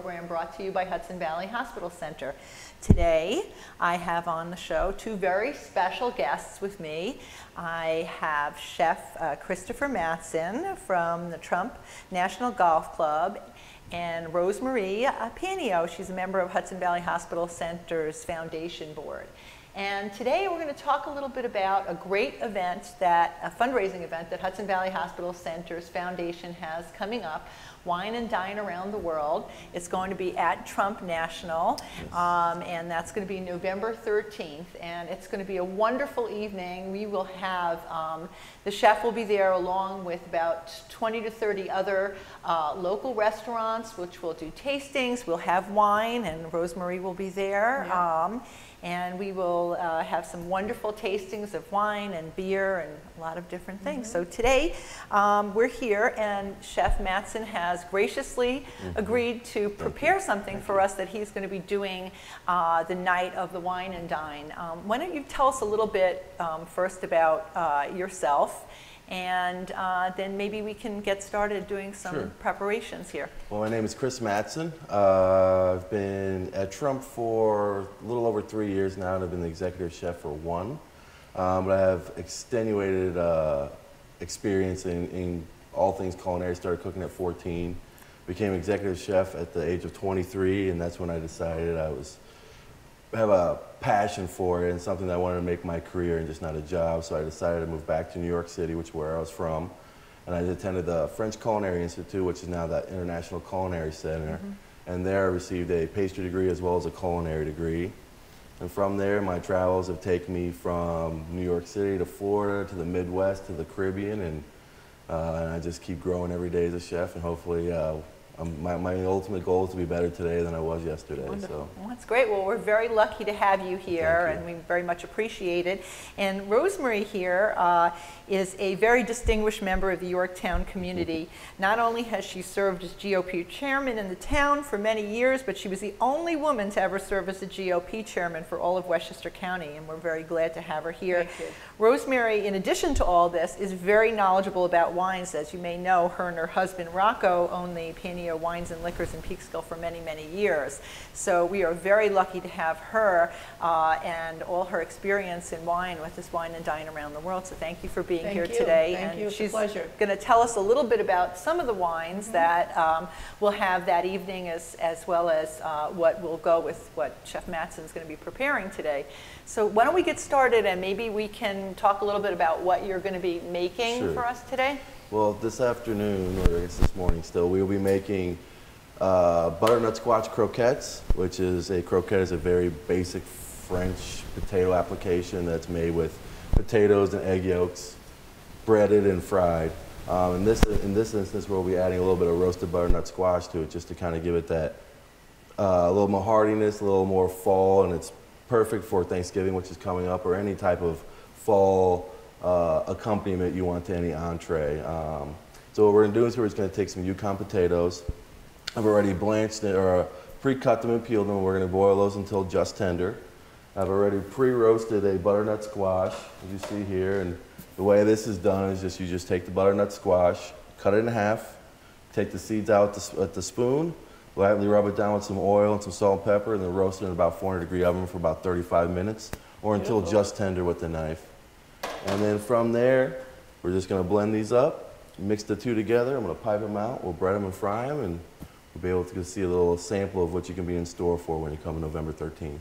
program brought to you by Hudson Valley Hospital Center. Today, I have on the show two very special guests with me. I have Chef Christopher Matson from the Trump National Golf Club, and Rosemarie Panio. She's a member of Hudson Valley Hospital Center's Foundation Board. And today we're going to talk a little bit about a great event, a fundraising event that Hudson Valley Hospital Center's Foundation has coming up, Wine and Dine Around the World. It's going to be at Trump National, and that's going to be November 13th. And it's going to be a wonderful evening. We will have, the chef will be there along with about 20 to 30 other local restaurants, which will do tastings. We'll have wine, and Rosemarie will be there. Yeah. And we will have some wonderful tastings of wine and beer and a lot of different things. So today we're here, and Chef Matson has graciously agreed to prepare something for us that he's going to be doing the night of the Wine and Dine. Why don't you tell us a little bit first about yourself, and then maybe we can get started doing some preparations here. Well, my name is Chris Matson. I've been at Trump for a little over 3 years now, and I've been the executive chef for 1. But I have extenuated experience in all things culinary. Started cooking at 14, became executive chef at the age of 23, and that's when I decided I have a passion for it and something that I wanted to make my career and just not a job. So I decided to move back to New York City, which is where I was from. And I attended the French Culinary Institute, which is now the International Culinary Center. And there I received a pastry degree as well as a culinary degree. And from there, my travels have taken me from New York City to Florida to the Midwest to the Caribbean. And I just keep growing every day as a chef, and hopefully my ultimate goal is to be better today than I was yesterday. Wonderful. Well, that's great. Well, we're very lucky to have you here, and we very much appreciate it. And Rosemarie here is a very distinguished member of the Yorktown community. Not only has she served as GOP chairman in the town for many years, but she was the only woman to ever serve as a GOP chairman for all of Westchester County, and we're very glad to have her here. Thank you. Rosemarie, in addition to all this, is very knowledgeable about wines. As you may know, her and her husband Rocco own the Panio Wines and Liquors in Peekskill for many, many years. So we are very lucky to have her and all her experience in wine with this Wine and Dine Around the World. So thank you for being here today. Thank you. She's going to tell us a little bit about some of the wines that we'll have that evening, as well as what will go with what Chef Matson is going to be preparing today. So why don't we get started, and maybe we can talk a little bit about what you're going to be making for us today? Well, this afternoon, or I guess this morning still, we'll be making butternut squash croquettes, which is a very basic French potato application that's made with potatoes and egg yolks, breaded and fried. In this instance, we'll be adding a little bit of roasted butternut squash to it, just to kind of give it that a little more hardiness, a little more fall, and it's perfect for Thanksgiving, which is coming up, or any type of fall accompaniment you want to any entree. So what we're going to do is we're just going to take some Yukon potatoes. I've already blanched or pre-cut them and peeled them. We're going to boil those until just tender. I've already pre-roasted a butternut squash, as you see here, and the way this is done is you just take the butternut squash, cut it in half, take the seeds out with the spoon, lightly rub it down with some oil and some salt and pepper, and then roast it in about 400-degree oven for about 35 minutes, or until just tender with the knife. And then from there, we're just going to blend these up, mix the two together. I'm going to pipe them out. We'll bread them and fry them, and we'll be able to see a little sample of what you can be in store for when you come November 13th.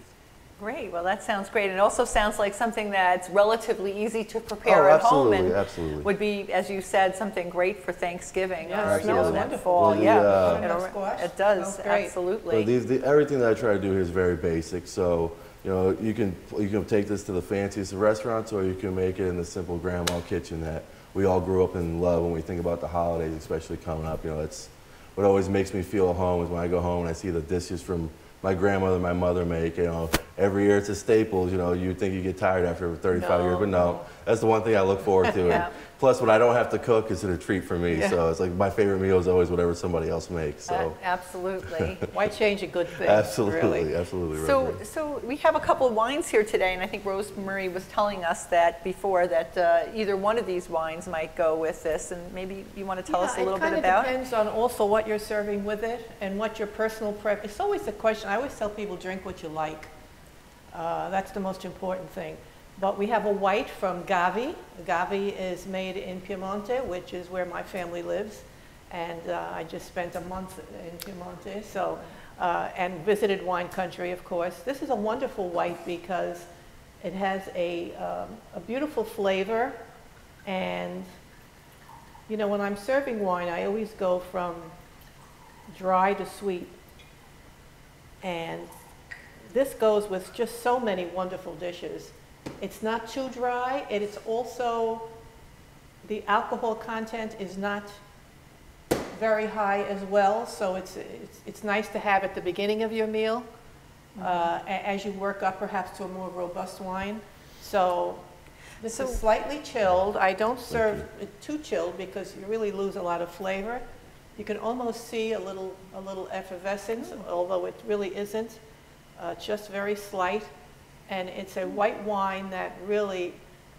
Great. Well, that sounds great. It also sounds like something that's relatively easy to prepare at home, and would be, as you said, something great for Thanksgiving. Yeah, it smells wonderful. Well, it does, absolutely. So everything that I try to do here is very basic. So, you know, you can take this to the fanciest of restaurants, or you can make it in the simple grandma kitchen that we all grew up and love when we think about the holidays, especially coming up. You know, it's what always makes me feel at home is when I go home and I see the dishes from my grandmother and my mother make. You know, every year it's a staple. You know, you'd think you get tired after 35 years, but no. That's the one thing I look forward to. Plus, when I don't have to cook, it's a treat for me. Yeah. So it's like my favorite meal is always whatever somebody else makes. So absolutely. Why change a good thing? absolutely, Really? absolutely. So we have a couple of wines here today, and I think Rosemary was telling us that before that either one of these wines might go with this, and maybe you want to tell us a little bit about it. It depends on also what you're serving with it and what your personal preference. It's always the question. I always tell people, drink what you like. That's the most important thing. But we have a white from Gavi. Gavi is made in Piemonte, which is where my family lives. And I just spent a month in Piemonte, so, and visited wine country, of course. This is a wonderful white because it has a beautiful flavor. And, you know, when I'm serving wine, I always go from dry to sweet. And this goes with just so many wonderful dishes. It's not too dry, and it's also, the alcohol content is not very high as well, so it's nice to have at the beginning of your meal, as you work up perhaps to a more robust wine. So this is slightly chilled. I don't serve it too chilled because you really lose a lot of flavor. You can almost see a little effervescence, although it really isn't, just very slight. And it's a white wine that really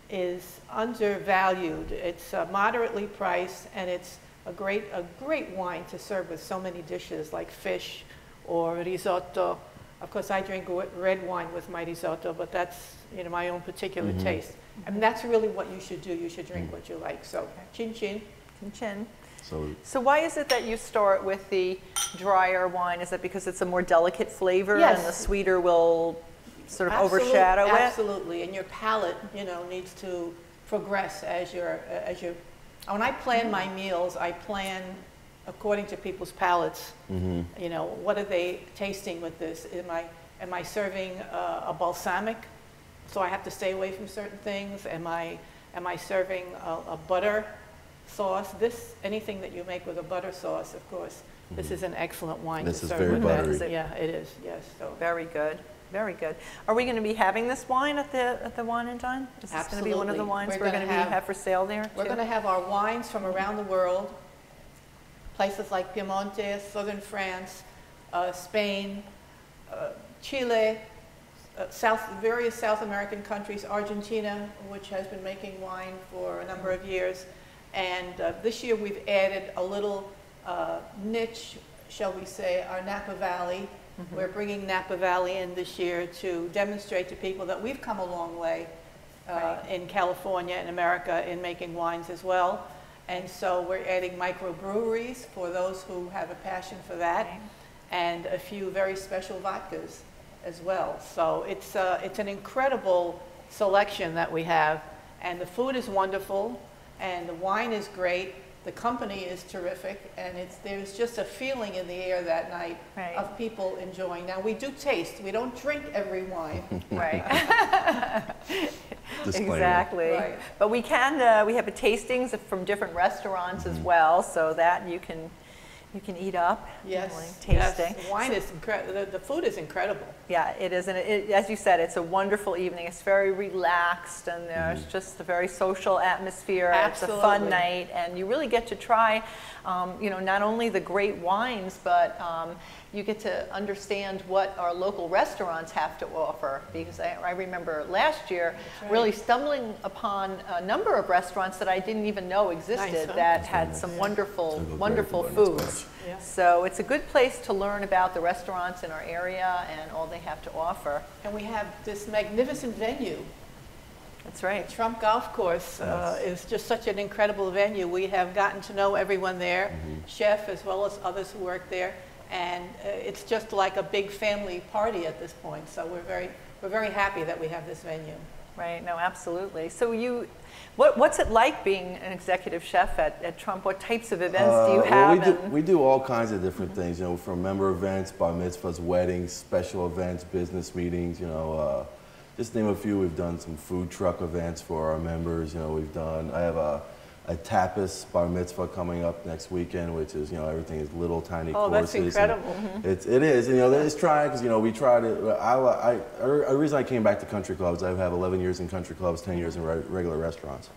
is undervalued. It's moderately priced, and it's a great wine to serve with so many dishes like fish or risotto. Of course, I drink red wine with my risotto, but that's, you know, my own particular taste. I mean, that's really what you should do. You should drink what you like. So, chin chin. Chin chin. So why is it that you start with the drier wine? Is it because it's a more delicate flavor Yes. and the sweeter will sort of overshadow it? Absolutely, and your palate, you know, needs to progress as you're. When I plan my meals, I plan according to people's palates. You know, what are they tasting with this? Am I serving a balsamic, so I have to stay away from certain things? Am I serving a butter sauce? Anything that you make with a butter sauce, of course. This is an excellent wine to serve very with buttery. that. Yeah, it is. Yes. So. Very good. Very good. Are we going to be having this wine at the Wine and Dine? Is this going to be one of the wines we're going to have for sale there? We're going to have our wines from around the world, places like Piemonte, southern France, Spain, Chile, various South American countries, Argentina, which has been making wine for a number of years. And this year we've added a little niche, shall we say, our Napa Valley. We're bringing Napa Valley in this year to demonstrate to people that we've come a long way in California and America in making wines as well. And so we're adding microbreweries for those who have a passion for that, and a few very special vodkas as well. So it's an incredible selection that we have, and the food is wonderful, and the wine is great. The company is terrific, and there's just a feeling in the air that night of people enjoying. Now, we do taste. We don't drink every wine. Right. Exactly. Right. But we can, we have a tastings from different restaurants as well, so that you can eat up. Yes. Tasting. Yes. Wine is incredible. The food is incredible. Yeah, it is. And as you said, it's a wonderful evening. It's very relaxed, and there's just a very social atmosphere. Absolutely. It's a fun night, and you really get to try, you know, not only the great wines, but you get to understand what our local restaurants have to offer. Because I remember last year really stumbling upon a number of restaurants that I didn't even know existed that had some wonderful, wonderful foods. Yeah. So it's a good place to learn about the restaurants in our area and all they have to offer. And we have this magnificent venue. That's right. Trump Golf Course is just such an incredible venue. We have gotten to know everyone there, chef as well as others who work there, and it's just like a big family party at this point. So we're very happy that we have this venue. Right. No, absolutely. So what's it like being an executive chef at Trump? What types of events do you have? Well, we do all kinds of different things, you know, from member events, bar mitzvahs, weddings, special events, business meetings, you know, just name a few. We've done some food truck events for our members. You know, I have a tapas bar mitzvah coming up next weekend, which is, you know, everything is little tiny courses. Oh, that's incredible. It is, and, you know, it's trying because, you know, we try to, the reason I came back to country clubs, I have 11 years in country clubs, 10 years in regular restaurants.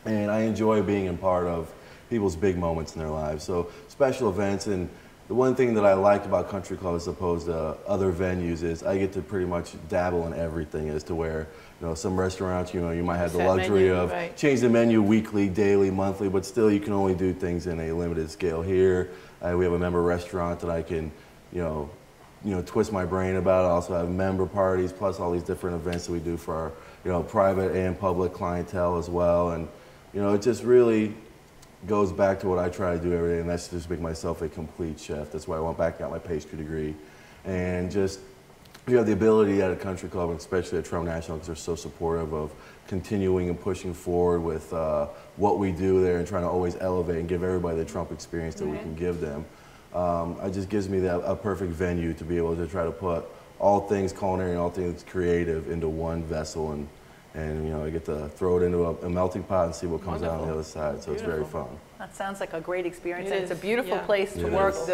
and I enjoy being a part of people's big moments in their lives. So special events, and the one thing that I like about Country Club as opposed to other venues is I get to pretty much dabble in everything, as to where, you know, some restaurants, you know, you might have the luxury of change the menu weekly, daily, monthly, but still you can only do things in a limited scale. Here, we have a member restaurant that I can, you know, twist my brain about. I also have member parties, plus all these different events that we do for our, you know, private and public clientele as well. And, you know, it just really goes back to what I try to do every day, and that's just make myself a complete chef. That's why I went back and got my pastry degree. And just, you have the ability at a country club, and especially at Trump National, because they're so supportive of continuing and pushing forward with what we do there and trying to always elevate and give everybody the Trump experience that we can give them. It just gives me a perfect venue to be able to try to put all things culinary and all things creative into one vessel, and you know, I get to throw it into a melting pot and see what comes out on the other side. So it's very fun. That sounds like a great experience. It It's a is, beautiful yeah. place to It work. is.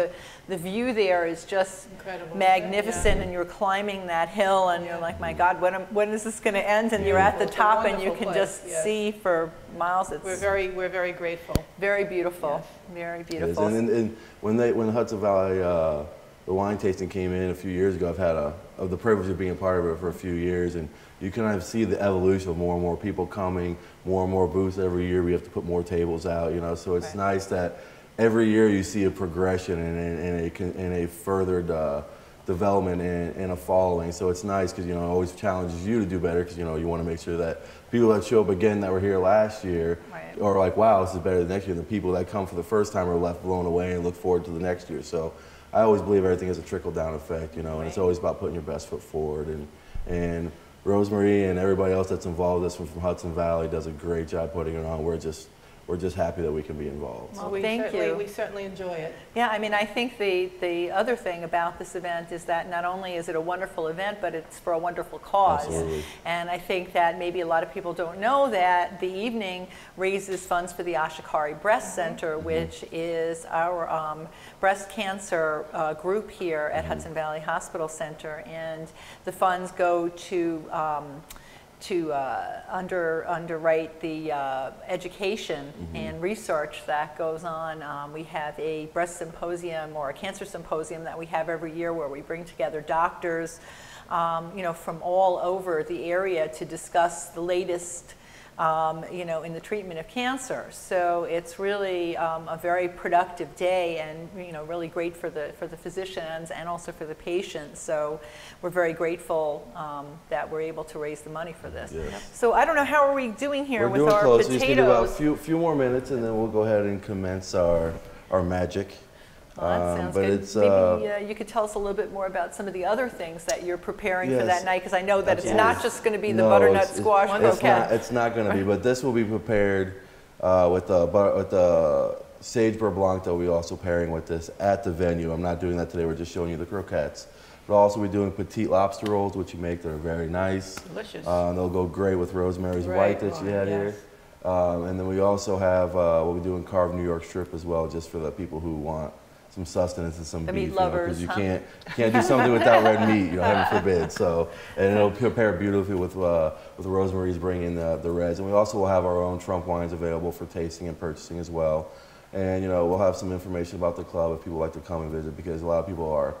The view there is just Incredible. magnificent, Yeah. and you're climbing that hill, and you're like, my God, when is this going to end? And Yeah. you're at the It's a top, and you wonderful can place, just yes. see for miles. It's We're very grateful. very beautiful, Yes. very It is. beautiful. And when Hudson Valley, the wine tasting came in a few years ago, I've had the privilege of being a part of it for a few years, and you can kind of see the evolution of more and more people coming, more and more booths every year. We have to put more tables out, you know, so it's nice that every year you see a progression and a furthered development and a following. So it's nice because, you know, it always challenges you to do better, because, you know, you want to make sure that people that show up again that were here last year are like, wow, this is better than next year. And the people that come for the first time are left blown away and look forward to the next year. So I always believe everything has a trickle-down effect, you know, and it's always about putting your best foot forward. And Rosemary and everybody else that's involved with this from Hudson Valley does a great job putting it on. We're just happy that we can be involved. Well, we thank certainly, you. We certainly enjoy it. Yeah, I mean, I think the other thing about this event is that not only is it a wonderful event, but it's for a wonderful cause. Absolutely. And I think that maybe a lot of people don't know that the evening raises funds for the Ashikari Breast Center, which is our breast cancer group here at Hudson Valley Hospital Center. And the funds go to underwrite the education and research that goes on. We have a breast symposium or a cancer symposium that we have every year, where we bring together doctors, you know, from all over the area to discuss the latest, you know, in the treatment of cancer. So it's really a very productive day, and, you know, really great for the physicians and also for the patients. So we're very grateful that we're able to raise the money for this. Yes. So I don't know, how are we doing here We're with doing our close. We just need about potatoes? a few more minutes, and then we'll go ahead and commence our magic. Well, that sounds but good. it's, Maybe you could tell us a little bit more about some of the other things that you're preparing for Yes, that night, because I know that it's absolutely. not just going to be the No, butternut it's squash croquette. It's not going to be, but this will be prepared with the sage beurre blanc that we also pairing with this at the venue. I'm not doing that today. We're just showing you the croquettes. But also we're doing petite lobster rolls, which you make that are very nice. Delicious. They'll go great with Rosemary's Right. White that you had Yes. here. And then we also have what we're doing, carved New York strip as well, just for the people who want some sustenance and some The beef. meat lovers, you huh? can't do something without red meat, you know, heaven forbid. So, and it'll prepare beautifully with Rosemary's bringing the reds. And we also will have our own Trump wines available for tasting and purchasing as well. And, you know, we'll have some information about the club if people like to come and visit, because a lot of people are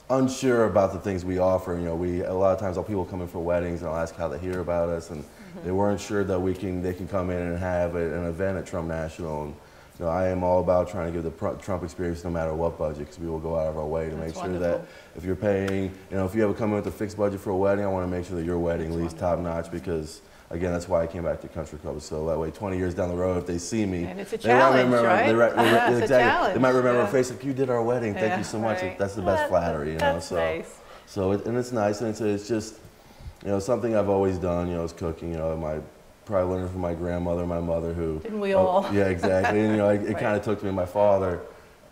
unsure about the things we offer. You know, a lot of times people come in for weddings and I'll ask how they hear about us, and they weren't sure that they can come in and have an event at Trump National. And, you know, I am all about trying to give the Trump experience no matter what budget, because we will go out of our way to make sure that if you're paying, you know, if you ever come in with a fixed budget for a wedding, I want to make sure that your wedding leaves top notch, because again, that's why I came back to Country Club. So that way, 20 years down the road, if they see me, And it's a they might challenge, remember, right? Yeah, it's a exactly. challenge. They might remember Yeah. a face like, you did our wedding. Thank Yeah, you so much. right. That's the Well, best flattery, you know. That's So, nice. so and it's nice, and it's just, you know, something I've always done. You know, is cooking. You know, probably learned from my grandmother, my mother, who. Didn't we all? Yeah, exactly. And you know, it Right. kind of took to me. My father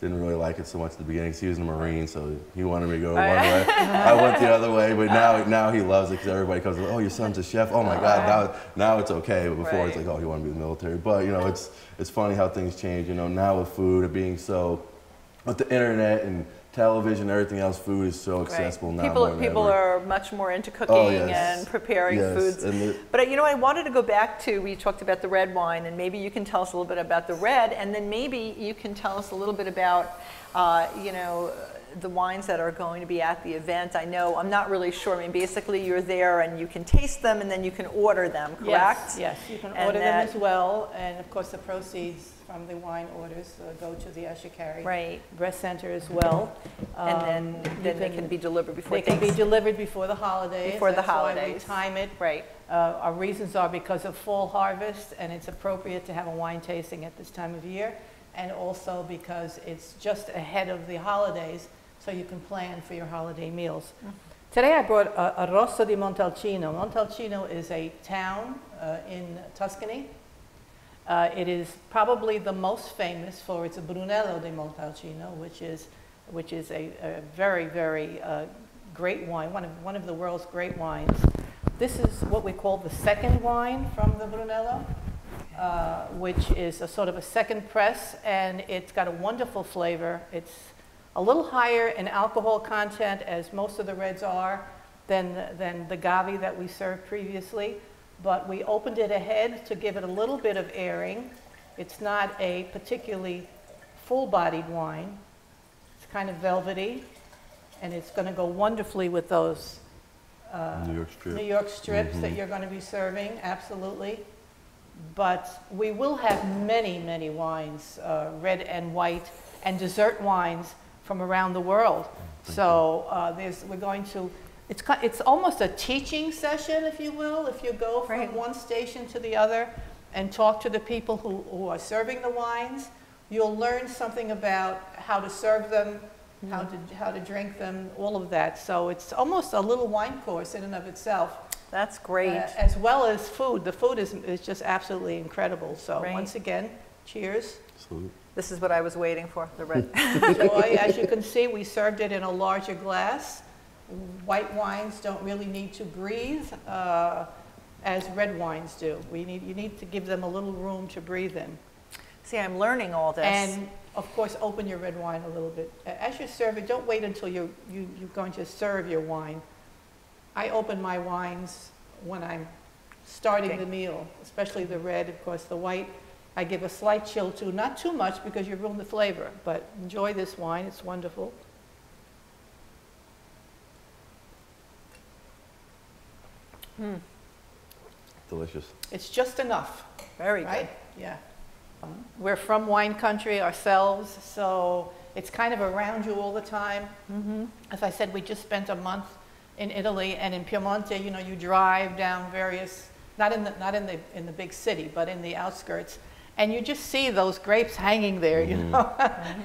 didn't really like it so much at the beginning, 'cause he was a Marine, so he wanted me to go one way. I went the other way, but now he loves it, because everybody comes, oh, your son's a chef. Oh my God, now it's okay. But before it's Right. like, oh, you want to be in the military. But you know, it's funny how things change. You know, now with food being so, with the internet and television, everything else, food is so accessible now. People are much more into cooking and preparing foods. But you know, I wanted to go back to, we talked about the red wine, and maybe you can tell us a little bit about the red, and then maybe you can tell us a little bit about, you know, the wines that are going to be at the event. I know, I'm not really sure. I mean, basically you're there and you can taste them and then you can order them, correct? Yes, you can order them as well. And of course the proceeds from the wine orders go to the Ashikari Breast Center as well. And then they can be delivered before They can be delivered before the holidays. Before the That's holidays. why we time it. Right. Our reasons are because of fall harvest, and it's appropriate to have a wine tasting at this time of year, and also because it's just ahead of the holidays, so you can plan for your holiday meals. Today I brought a Rosso di Montalcino. Montalcino is a town in Tuscany. It is probably the most famous for its Brunello di Montalcino, which is a very, very great wine, one of the world's great wines. This is what we call the second wine from the Brunello, which is a sort of a second press, and it's got a wonderful flavor. It's a little higher in alcohol content, as most of the reds are, than the Gavi that we served previously. But we opened it ahead to give it a little bit of airing. It's not a particularly full-bodied wine. It's kind of velvety, and it's going to go wonderfully with those New York strips that you're going to be serving, absolutely. But we will have many, many wines, red and white, and dessert wines from around the world. So we're going to, it's almost a teaching session, if you will, if you go from one station to the other and talk to the people who are serving the wines. You'll learn something about how to serve them, how to drink them, all of that. So it's almost a little wine course in and of itself. That's great. As well as food. The food is just absolutely incredible. So once again, cheers. Salute. This is what I was waiting for, the red. Joy, as you can see, we served it in a larger glass. White wines don't really need to breathe as red wines do. You need to give them a little room to breathe in. See, I'm learning all this. And of course, open your red wine a little bit. As you serve it, don't wait until you're going to serve your wine. I open my wines when I'm starting the meal, especially the red. Of course, the white I give a slight chill to, not too much because you ruin the flavor, but enjoy this wine, it's wonderful. Delicious. It's just enough. Very good. Right? Yeah. We're from wine country ourselves, so it's kind of around you all the time. As I said, we just spent a month in Italy, and in Piemonte, you know, you drive down various, not in the big city, but in the outskirts, and you just see those grapes hanging there, you know,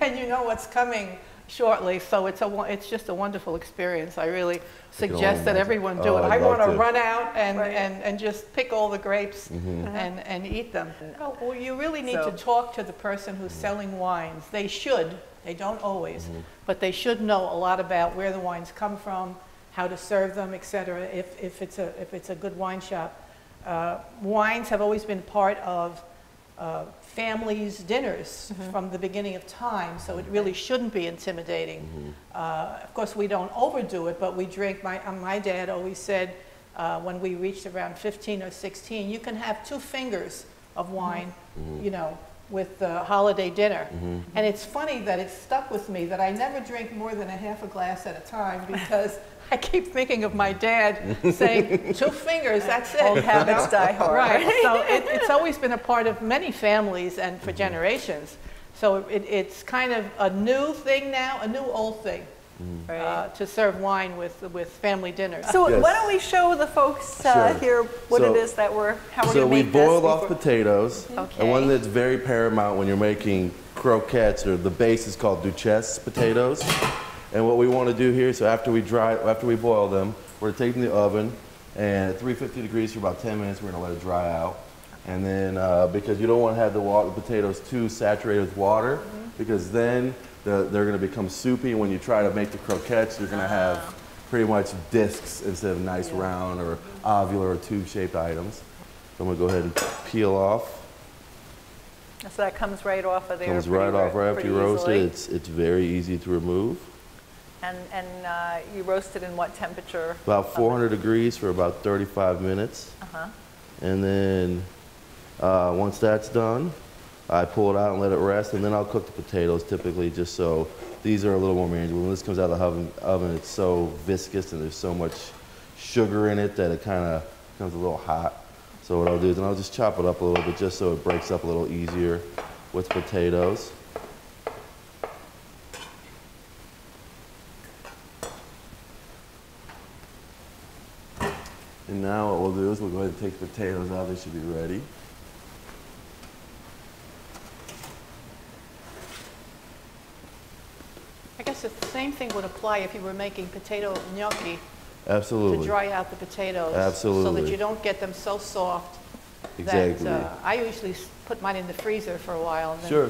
and you know what's coming shortly. So it's just a wonderful experience. I really suggest that everyone do it. I want to run out and just pick all the grapes and eat them. Well, you really need to talk to the person who's selling wines. They should. They don't always, but they should know a lot about where the wines come from, how to serve them, etc. If it's a good wine shop. Wines have always been part of families' dinners from the beginning of time, so it really shouldn't be intimidating. Of course, we don't overdo it, but we drink. My dad always said when we reached around 15 or 16, you can have 2 fingers of wine, you know, with the holiday dinner. And it's funny that it stuck with me that I never drink more than a half a glass at a time, because I keep thinking of my dad saying, 2 fingers, that's it. Old habits die hard. Right, so it's always been a part of many families and for generations. So it's kind of a new thing now, a new old thing. To serve wine with family dinners. So why don't we show the folks here what it is that how we're going to make this. So we boiled off potatoes, and one that's very paramount when you're making croquettes, or the base is called duchesse potatoes. And what we want to do here, so after we boil them, we're taking the oven, and at 350 degrees for about 10 minutes, we're going to let it dry out. And then, because you don't want to have the potatoes too saturated with water, because then they're going to become soupy. When you try to make the croquettes, you're going to have pretty much discs instead of nice round or ovular or tube-shaped items. So I'm going to go ahead and peel off. So that comes right off of there. Comes right off right after you roast it. It's very easy to remove. And you roast it in what temperature? About 400 degrees for about 35 minutes. And then once that's done, I pull it out and let it rest, and then I'll cook the potatoes typically, just so these are a little more manageable. When this comes out of the oven, it's so viscous and there's so much sugar in it that it kind of becomes a little hot. So what I'll do is then I'll just chop it up a little bit just so it breaks up a little easier with potatoes. And now what we'll do is we'll go ahead and take the potatoes out. They should be ready. I guess the same thing would apply if you were making potato gnocchi. Absolutely. To dry out the potatoes. Absolutely. So that you don't get them so soft. Exactly. That, I usually put mine in the freezer for a while. And then, sure.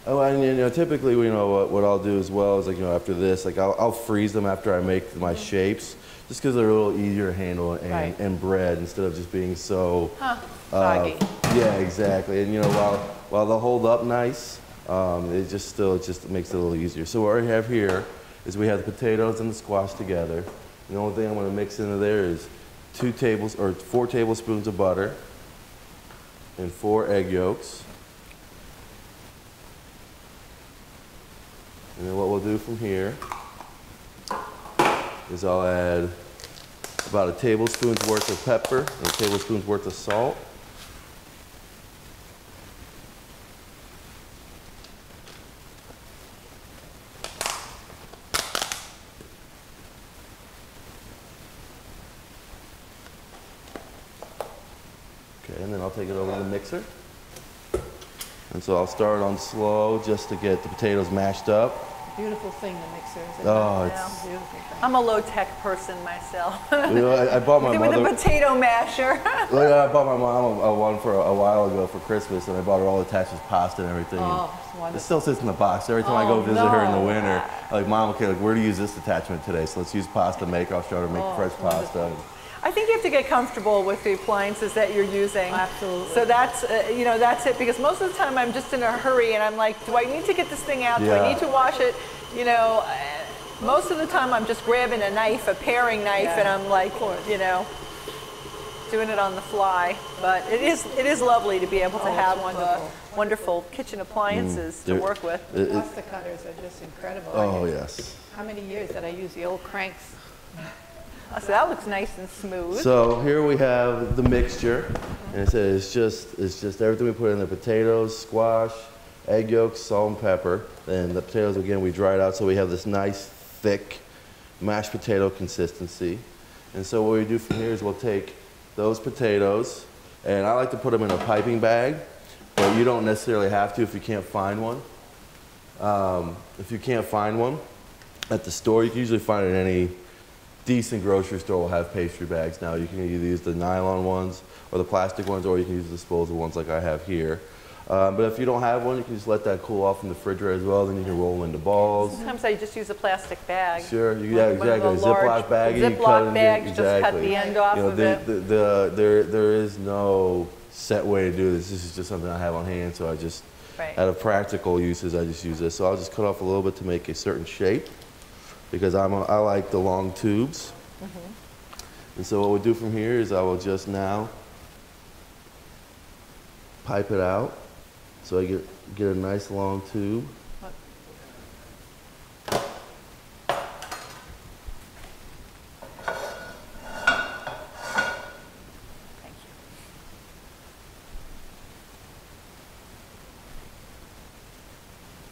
Oh, and typically, what I'll do as well is after this, I'll freeze them after I make my shapes, just because they're a little easier to handle and bread instead of just being so soggy. Yeah, exactly. And while they'll hold up nice, it just makes it a little easier. So what we have here is we have the potatoes and the squash together. And the only thing I'm going to mix into there is 4 tablespoons of butter and 4 egg yolks. And then what we'll do from here is I'll add about a tablespoon's worth of pepper and a tablespoon's worth of salt. Okay, and then I'll take it over to the mixer. And so I'll start on slow just to get the potatoes mashed up. Beautiful thing, the mixer. Oh, it's a beautiful thing. I'm a low-tech person myself. I bought my mother with a potato masher. I bought my mom one for a while ago for Christmas, and I bought her all attached with pasta and everything. Oh, it's wonderful. It still sits in the box. Every time I go visit her in the winter, I'm like, Mom, okay, where to use this attachment today? So let's use pasta maker. I'll show her to make fresh pasta. I think you have to get comfortable with the appliances that you're using. Absolutely. So that's, that's it. Because most of the time I'm just in a hurry and I'm like, do I need to get this thing out? Do I need to wash it? Most of the time I'm just grabbing a knife, a paring knife, and I'm like, doing it on the fly. But it is lovely to be able to have wonderful kitchen appliances to work with. The pasta cutters are just incredible. Oh, yes. How many years did I use the old cranks? So that looks nice and smooth. So here we have the mixture, and it's just everything we put in the potatoes, squash, egg yolks, salt and pepper. And the potatoes, again, we dried out so we have this nice thick mashed potato consistency. And so what we do from here is we'll take those potatoes, and I like to put them in a piping bag, but you don't necessarily have to if you can't find one. If you can't find one at the store, you can usually find it in any decent grocery store will have pastry bags now. You can either use the nylon ones or the plastic ones, or you can use the disposable ones like I have here. But if you don't have one, you can just let that cool off in the refrigerator as well. Then you can roll them into balls. Sometimes I just use a plastic bag. Sure, exactly. A Ziploc bag. Ziploc bag, just cut the end off of it. There is no set way to do this. This is just something I have on hand, so I just, out of practical uses, I just use this. So I'll just cut off a little bit to make a certain shape, because I like the long tubes. And so what we'll do from here is I will just now pipe it out so I get a nice long tube.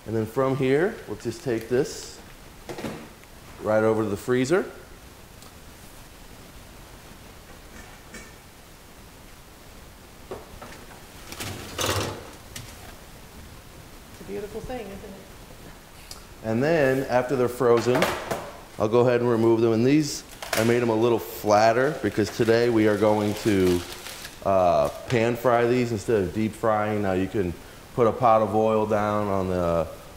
And then from here, we'll just take this right over to the freezer. It's a beautiful thing, isn't it? And then, after they're frozen, I'll go ahead and remove them. And these, I made them a little flatter because today we are going to pan fry these instead of deep frying. Now you can put a pot of oil down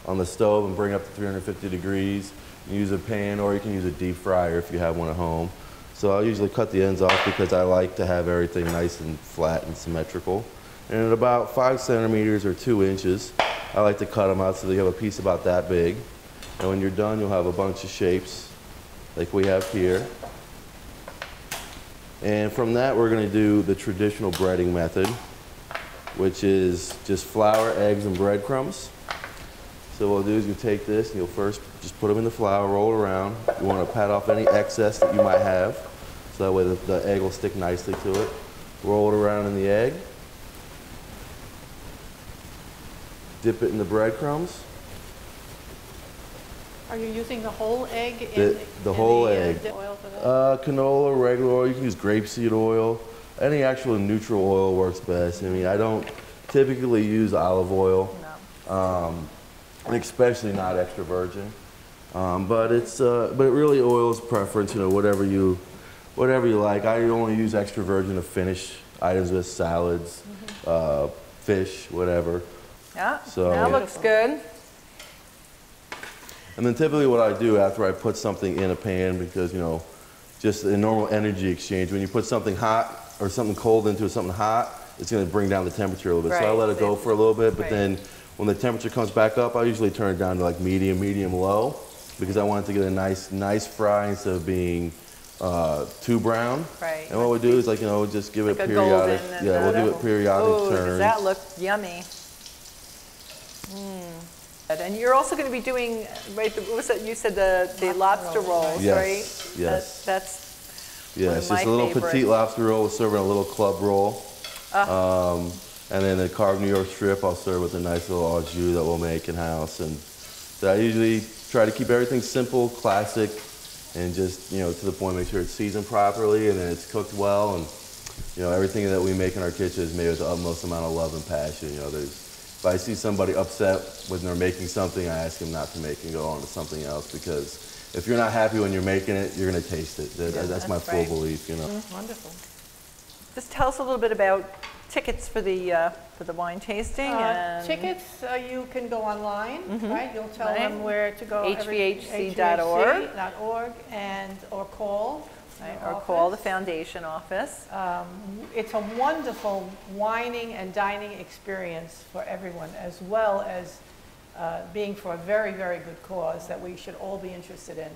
on the stove and bring up to 350 degrees. You can use a pan, or you can use a deep fryer if you have one at home. So I'll usually cut the ends off because I like to have everything nice and flat and symmetrical. And at about 5 centimeters or 2 inches, I like to cut them out so that you have a piece about that big. And when you're done, you'll have a bunch of shapes like we have here. And from that, we're going to do the traditional breading method, which is just flour, eggs, and breadcrumbs. So what we'll do is you take this and you'll first just put them in the flour, roll it around. You want to pat off any excess that you might have, so that way the egg will stick nicely to it. Roll it around in the egg. Dip it in the breadcrumbs. Are you using the whole egg The whole egg. Oil for that? Canola, regular oil, you can use grapeseed oil. Any actual neutral oil works best. I mean, I don't typically use olive oil, and especially not extra virgin. But it really oil's preference, you know, whatever you like. I only use extra virgin to finish items with salads, fish, whatever. Yeah, So, that looks good. And then typically what I do after I put something in a pan, because, you know, just a normal energy exchange, when you put something hot or something cold into something hot, it's going to bring down the temperature a little bit. So I let it go for a little bit, but then when the temperature comes back up, I usually turn it down to like medium, low, because I want it to get a nice fry instead of being too brown. Right. And what we do is, like, you know, just give it periodic. Yeah, we'll give it periodic turns. Does that look yummy? And you're also going to be doing, right, what was it? You said the lobster rolls, yes, right? Yes. That's it's just a little petite lobster roll. We're serving a little club roll. And then the carved New York strip, I'll serve with a nice little au jus that we'll make in-house. And so I usually try to keep everything simple, classic, and just, you know, to the point, make sure it's seasoned properly and then it's cooked well. And, you know, everything that we make in our kitchen is made with the utmost amount of love and passion. You know, if I see somebody upset when they're making something, I ask them not to make and go on to something else, because if you're not happy when you're making it, you're going to taste it. That's my full belief, you know. Wonderful. Just tell us a little bit about tickets for the wine tasting. Tickets, you can go online, right? You'll tell them where to go. hvhc.org. Or call. Or call the foundation office. It's a wonderful wining and dining experience for everyone, as well as being for a very, very good cause that we should all be interested in.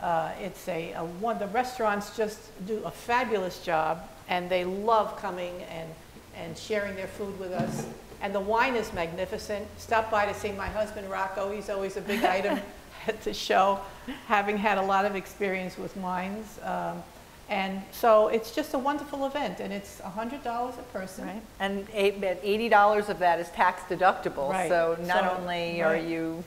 The restaurants just do a fabulous job, and they love coming and sharing their food with us. And the wine is magnificent. Stop by to see my husband, Rocco. He's always a big item at the show, having had a lot of experience with wines. And so it's just a wonderful event, and it's $100 a person. Right. And $80 of that is tax deductible. Right. So not only are you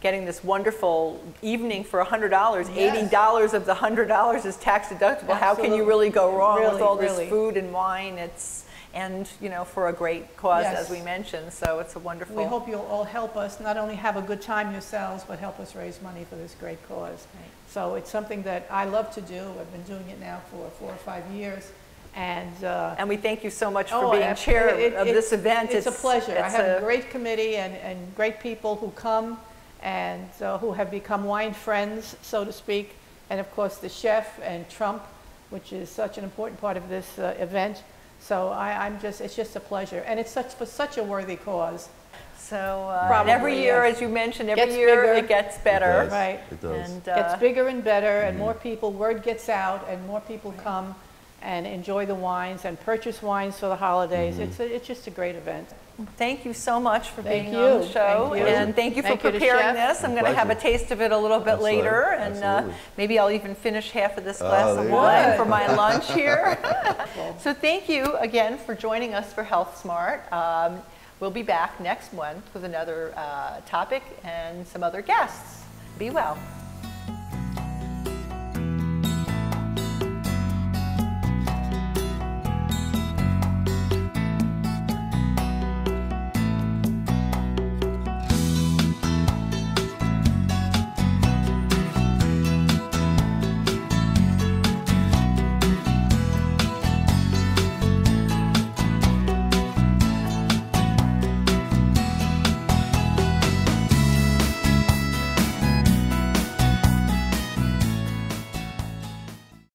getting this wonderful evening for $100, $80 of the $100 is tax deductible. Absolutely. How can you really go wrong with all this food and wine? And you know, for a great cause, as we mentioned. So it's a wonderful. We hope you'll all help us not only have a good time yourselves, but help us raise money for this great cause. Right. So it's something that I love to do. I've been doing it now for 4 or 5 years. And we thank you so much for being chair of this event. It's a pleasure. I have a great committee and great people who come and who have become wine friends, so to speak. And of course the chef and Trump, which is such an important part of this event. So it's just a pleasure, and it's for such a worthy cause. So every year, as you mentioned, every year it gets better. It does. Right. It does. And gets bigger and better, and more people, word gets out, and more people come and enjoy the wines and purchase wines for the holidays. It's just a great event. Thank you so much for being on the show, and thank you for preparing this. I'm going to have a taste of it a little bit later, and maybe I'll even finish half of this glass of wine for my lunch here. So thank you again for joining us for Health Smart. We'll be back next month with another topic and some other guests. Be well.